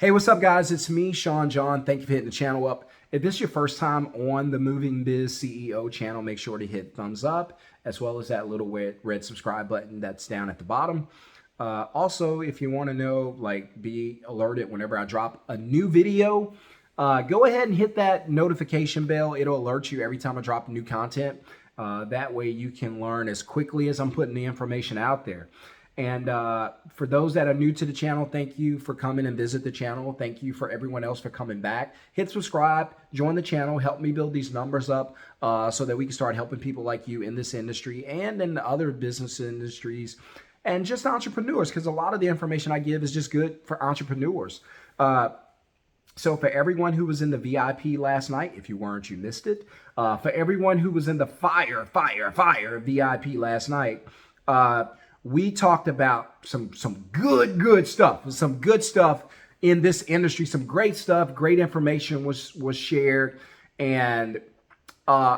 Hey, what's up, guys? It's me, Sean John. Thank you for hitting the channel up. If this is your first time on the Moving Biz CEO channel, make sure to hit thumbs up, as well as that little red subscribe button that's down at the bottom. Also, if you want to know, be alerted whenever I drop a new video, go ahead and hit that notification bell. It'll alert you every time I drop new content. That way you can learn as quickly as I'm putting the information out there. And for those that are new to the channel, thank you for coming and visit the channel. Thank you for everyone else for coming back. Hit subscribe, join the channel, help me build these numbers up so that we can start helping people like you in this industry and in other business industries and just entrepreneurs, because a lot of the information I give is just good for entrepreneurs. So for everyone who was in the VIP last night, if you weren't, you missed it. For everyone who was in the fire VIP last night, we talked about some good stuff, some good stuff in this industry, some great stuff, great information was shared, and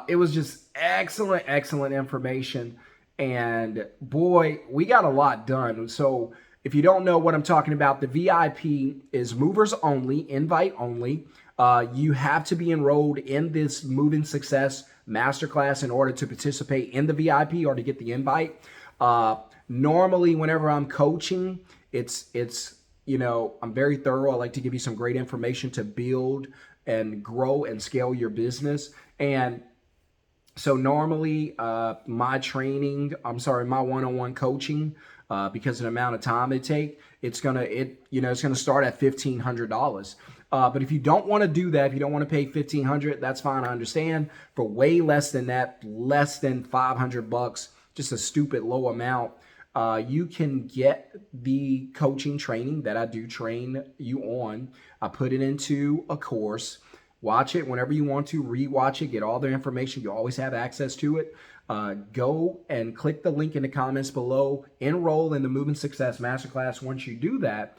it was just excellent information. And boy, we got a lot done. So if you don't know what I'm talking about, the VIP is movers only, invite only. You have to be enrolled in this Moving Success Masterclass in order to participate in the VIP or to get the invite. Normally, whenever I'm coaching, it's I'm very thorough. I like to give you some great information to build and grow and scale your business. And so normally, my one-on-one coaching, because of the amount of time it takes, it's gonna start at $1,500. But if you don't want to do that, if you don't want to pay $1,500, that's fine. I understand. For way less than that, less than $500, just a stupid low amount, you can get the coaching training that I do train you on. I put it into a course. Watch it whenever you want to, rewatch it, get all the information. You always have access to it. Go and click the link in the comments below. Enroll in the Moving Success Masterclass. Once you do that,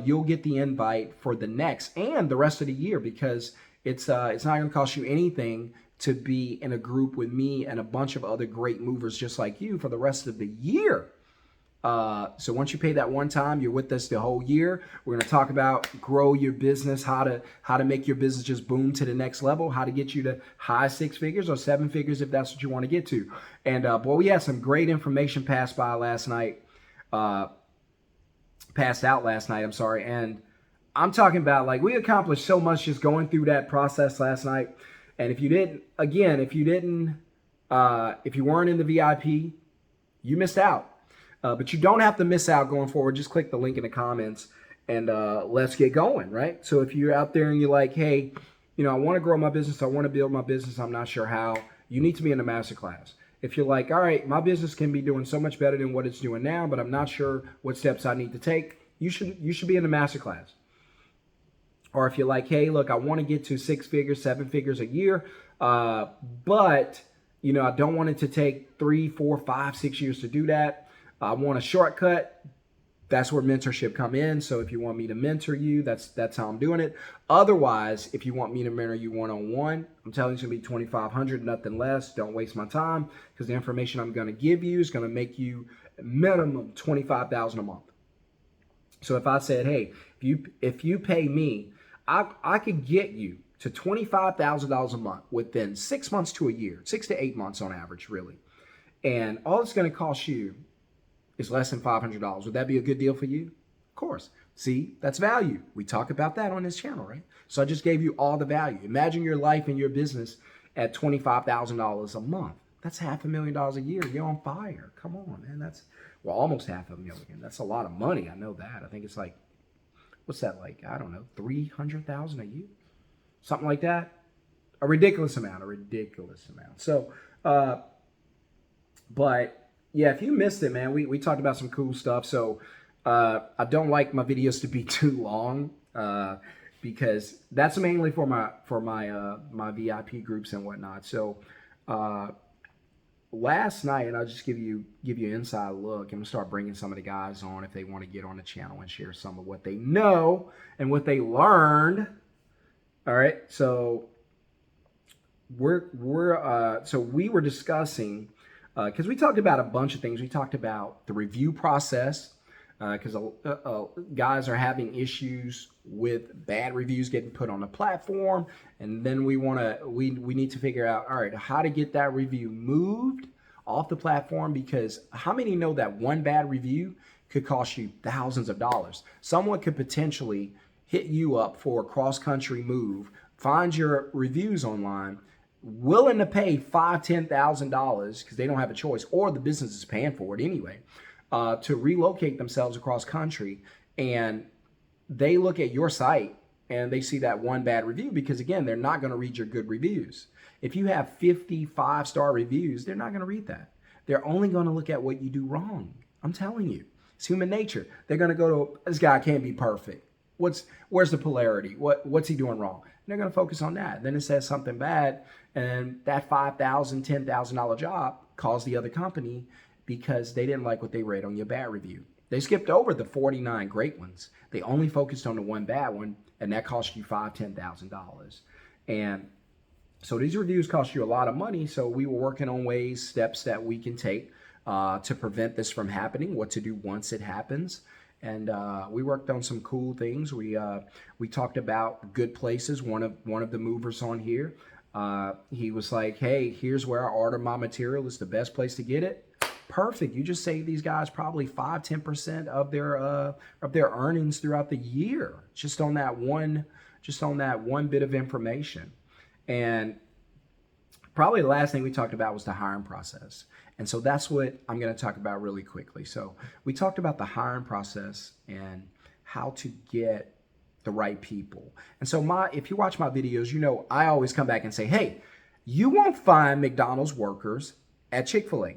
you'll get the invite for the next and the rest of the year, because it's not going to cost you anything to be in a group with me and a bunch of other great movers just like you for the rest of the year. So once you pay that one time, you're with us the whole year. We're going to talk about grow your business, how to make your business just boom to the next level, how to get you to high six figures or seven figures if that's what you want to get to. And boy, we had some great information passed out last night. And I'm talking about, we accomplished so much just going through that process last night. And if you weren't in the VIP, you missed out. But you don't have to miss out going forward. Just click the link in the comments and let's get going, right? So if you're out there and you're like, hey, I want to grow my business, I want to build my business, I'm not sure how, you need to be in the masterclass. If you're like, all right, my business can be doing so much better than what it's doing now, but I'm not sure what steps I need to take, you should be in the masterclass. Or if you're like, hey, look, I want to get to 6 figures, 7 figures a year, but I don't want it to take 3, 4, 5, 6 years to do that. I want a shortcut. That's where mentorship come in. So if you want me to mentor you, that's how I'm doing it. Otherwise, if you want me to mentor you one-on-one, I'm telling you it's going to be $2,500, nothing less. Don't waste my time, because the information I'm going to give you is going to make you minimum $25,000 a month. So if I said, hey, if you pay me, I could get you to $25,000 a month within 6 months to a year, 6 to 8 months on average, really. And all it's going to cost you is less than $500. Would that be a good deal for you? Of course. See, that's value. We talk about that on this channel, right? So I just gave you all the value. Imagine your life and your business at $25,000 a month. That's $500,000 a year. You're on fire. Come on, man. That's, almost $500,000. That's a lot of money. I know that. I think it's like, what's that like? I don't know, $300,000 a year? Something like that. A ridiculous amount. So, but yeah, if you missed it, man, we talked about some cool stuff. So I don't like my videos to be too long because that's mainly for my VIP groups and whatnot. So last night, and I'll just give you an inside look. I'm gonna start bringing some of the guys on if they want to get on the channel and share some of what they know and what they learned. All right, so we were discussing. Because we talked about a bunch of things. We talked about the review process. because guys are having issues with bad reviews getting put on the platform, and then we need to figure out, all right, how to get that review moved off the platform, because how many know that one bad review could cost you thousands of dollars? Someone could potentially hit you up for a cross-country move, find your reviews online, willing to pay $5,000-$10,000 because they don't have a choice, or the business is paying for it anyway, to relocate themselves across country. And they look at your site and they see that one bad review, because again, they're not going to read your good reviews. If you have 50 5-star reviews, they're not going to read that. They're only going to look at what you do wrong. I'm telling you, it's human nature. They're going to go to, this guy can't be perfect. Where's the polarity? What's he doing wrong? And they're going to focus on that. Then it says something bad, and that $5,000, $10,000 job caused the other company because they didn't like what they read on your bad review. They skipped over the 49 great ones. They only focused on the one bad one, and that cost you $5,000, $10,000. And so these reviews cost you a lot of money. So we were working on steps that we can take to prevent this from happening, what to do once it happens. And we worked on some cool things. We talked about good places. One of the movers on here, he was like, hey, here's where I order my material. It's the best place to get it. Perfect. You just save these guys probably 5-10% of their earnings throughout the year, just on that one bit of information. And probably the last thing we talked about was the hiring process. And so that's what I'm going to talk about really quickly. So we talked about the hiring process and how to get the right people. And so if you watch my videos, you know I always come back and say, hey, you won't find McDonald's workers at Chick-fil-A.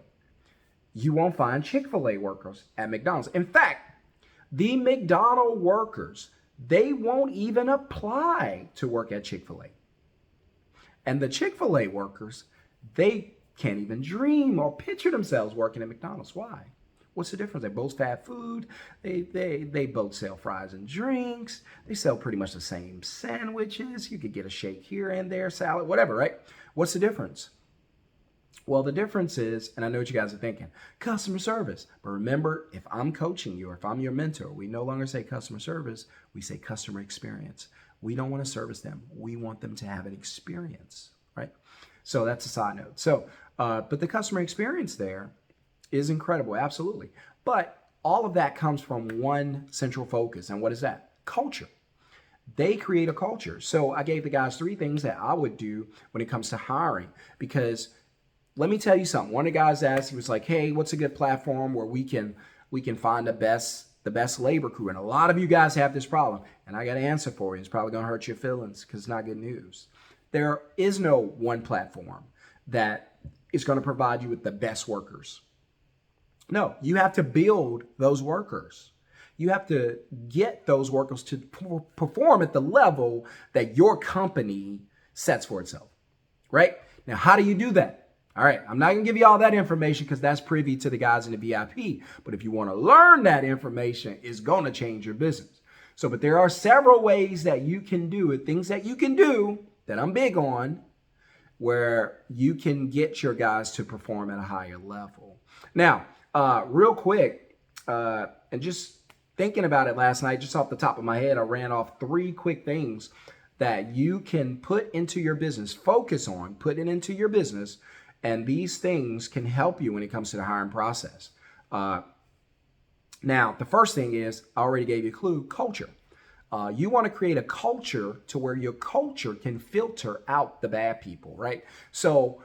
You won't find Chick-fil-A workers at McDonald's. In fact, the McDonald's workers, they won't even apply to work at Chick-fil-A. And the Chick-fil-A workers, they can't even dream or picture themselves working at McDonald's. Why? What's the difference? They both fast food. They both sell fries and drinks. They sell pretty much the same sandwiches. You could get a shake here and there, salad, whatever, right? What's the difference? Well, the difference is, and I know what you guys are thinking, customer service. But remember, if I'm coaching you or if I'm your mentor, we no longer say customer service, we say customer experience. We don't want to service them. We want them to have an experience, right? So that's a side note. So, but the customer experience there is incredible, absolutely. But all of that comes from one central focus. And what is that? Culture. They create a culture. So I gave the guys 3 things that I would do when it comes to hiring, because let me tell you something. One of the guys asked, he was like, hey, what's a good platform where we can find the best labor crew? And a lot of you guys have this problem. And I got an answer for you. It's probably going to hurt your feelings because it's not good news. There is no one platform that is going to provide you with the best workers. No, you have to build those workers. You have to get those workers to perform at the level that your company sets for itself, right? Now, how do you do that? All right, I'm not going to give you all that information because that's privy to the guys in the VIP. But if you want to learn that information, it's going to change your business. So, but there are several ways that you can do it, things that you can do that I'm big on, where you can get your guys to perform at a higher level. Now, real quick, and just thinking about it last night, just off the top of my head, I ran off 3 quick things that you can put into your business, focus on, put it into your business. And these things can help you when it comes to the hiring process. Now, the first thing is, I already gave you a clue, culture. You want to create a culture to where your culture can filter out the bad people, right? So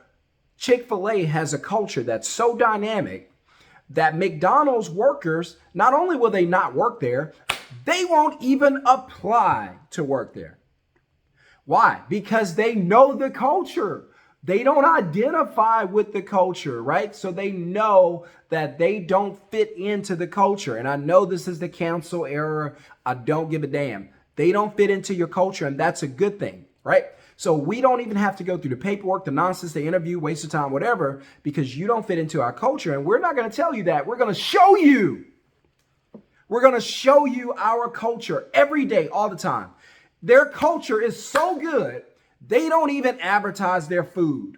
Chick-fil-A has a culture that's so dynamic that McDonald's workers, not only will they not work there, they won't even apply to work there. Why? Because they know the culture. They don't identify with the culture, right? So they know that they don't fit into the culture. And I know this is the cancel era. I don't give a damn. They don't fit into your culture, and that's a good thing, right? So we don't even have to go through the paperwork, the nonsense, the interview, waste of time, whatever, because you don't fit into our culture. And we're not going to tell you that. We're going to show you. We're going to show you our culture every day, all the time. Their culture is so good, they don't even advertise their food.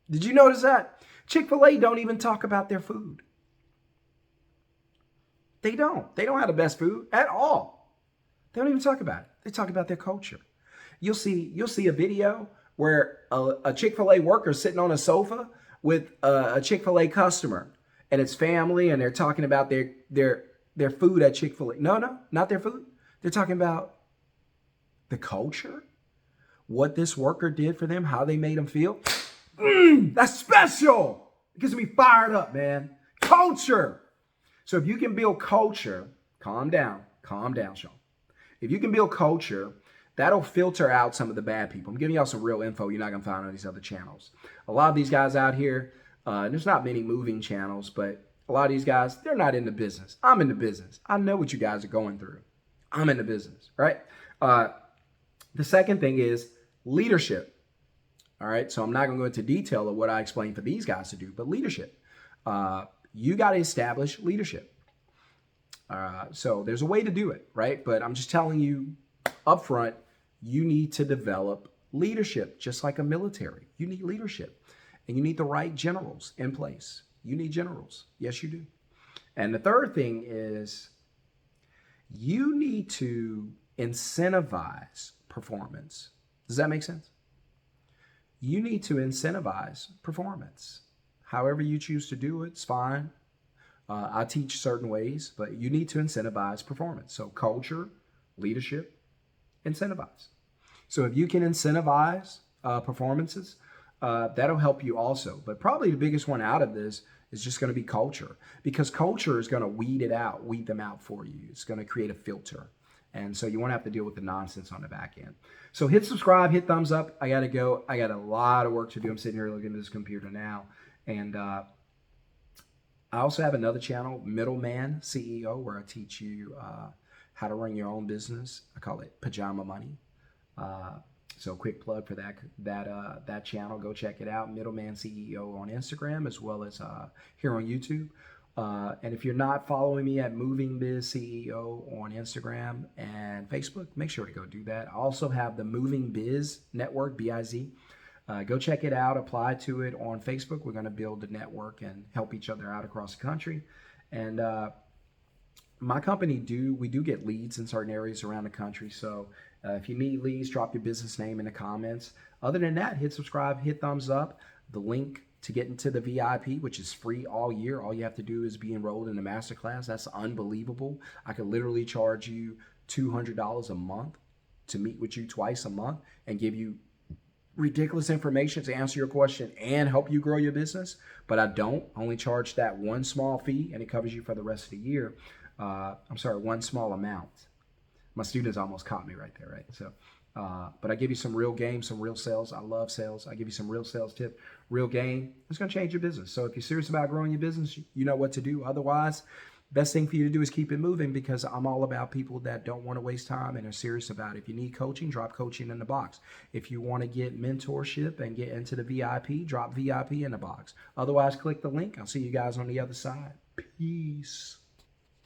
Did you notice that? Chick-fil-A don't even talk about their food. They don't. They don't have the best food at all. They don't even talk about it. They talk about their culture. You'll see a video where a Chick-fil-A worker sitting on a sofa with a Chick-fil-A customer, and it's family, and they're talking about their food at Chick-fil-A. No, not their food. They're talking about the culture, what this worker did for them, how they made them feel. That's special. It gets me fired up, man. Culture. So if you can build culture, calm down, Sean. If you can build culture, that'll filter out some of the bad people. I'm giving y'all some real info you're not going to find on these other channels. A lot of these guys out here, there's not many moving channels, but a lot of these guys, they're not in the business. I'm in the business. I know what you guys are going through. I'm in the business, right? The second thing is leadership. All right, so I'm not going to go into detail of what I explained for these guys to do, but leadership. You got to establish leadership. So there's a way to do it, right? But I'm just telling you up front, you need to develop leadership, just like a military. You need leadership, and you need the right generals in place. You need generals. Yes, you do. And the third thing is you need to incentivize performance. Does that make sense? You need to incentivize performance. However you choose to do it's fine. I teach certain ways, but you need to incentivize performance. So culture, leadership, incentivize. So if you can incentivize performances, that'll help you also. But probably the biggest one out of this is just going to be culture, because culture is going to weed them out for you. It's going to create a filter. And so you won't have to deal with the nonsense on the back end. So hit subscribe, hit thumbs up. I got to go. I got a lot of work to do. I'm sitting here looking at this computer now. And I also have another channel, Middleman CEO, where I teach you how to run your own business. I call it Pajama Money. So quick plug for that channel. Go check it out. Middleman CEO on Instagram, as well as here on YouTube. And if you're not following me at Moving Biz CEO on Instagram and Facebook, make sure to go do that. I also have the Moving Biz Network, BIZ. Go check it out. Apply to it on Facebook. We're going to build a network and help each other out across the country. And my company, we do get leads in certain areas around the country. So if you need leads, drop your business name in the comments. Other than that, hit subscribe, hit thumbs up. The link to get into the VIP, which is free all year. All you have to do is be enrolled in the masterclass. That's unbelievable. I could literally charge you $200 a month to meet with you twice a month and give you ridiculous information to answer your question and help you grow your business. But I don't. I only charge that one small fee, and it covers you for the rest of the year. One small amount. My students almost caught me right there, right? So, but I give you some real game, some real sales. I love sales. I give you some real sales tip, real game. It's going to change your business. So if you're serious about growing your business, you know what to do. Otherwise, best thing for you to do is keep it moving, because I'm all about people that don't want to waste time and are serious about it. If you need coaching, drop coaching in the box. If you want to get mentorship and get into the VIP, drop VIP in the box. Otherwise, click the link. I'll see you guys on the other side. Peace.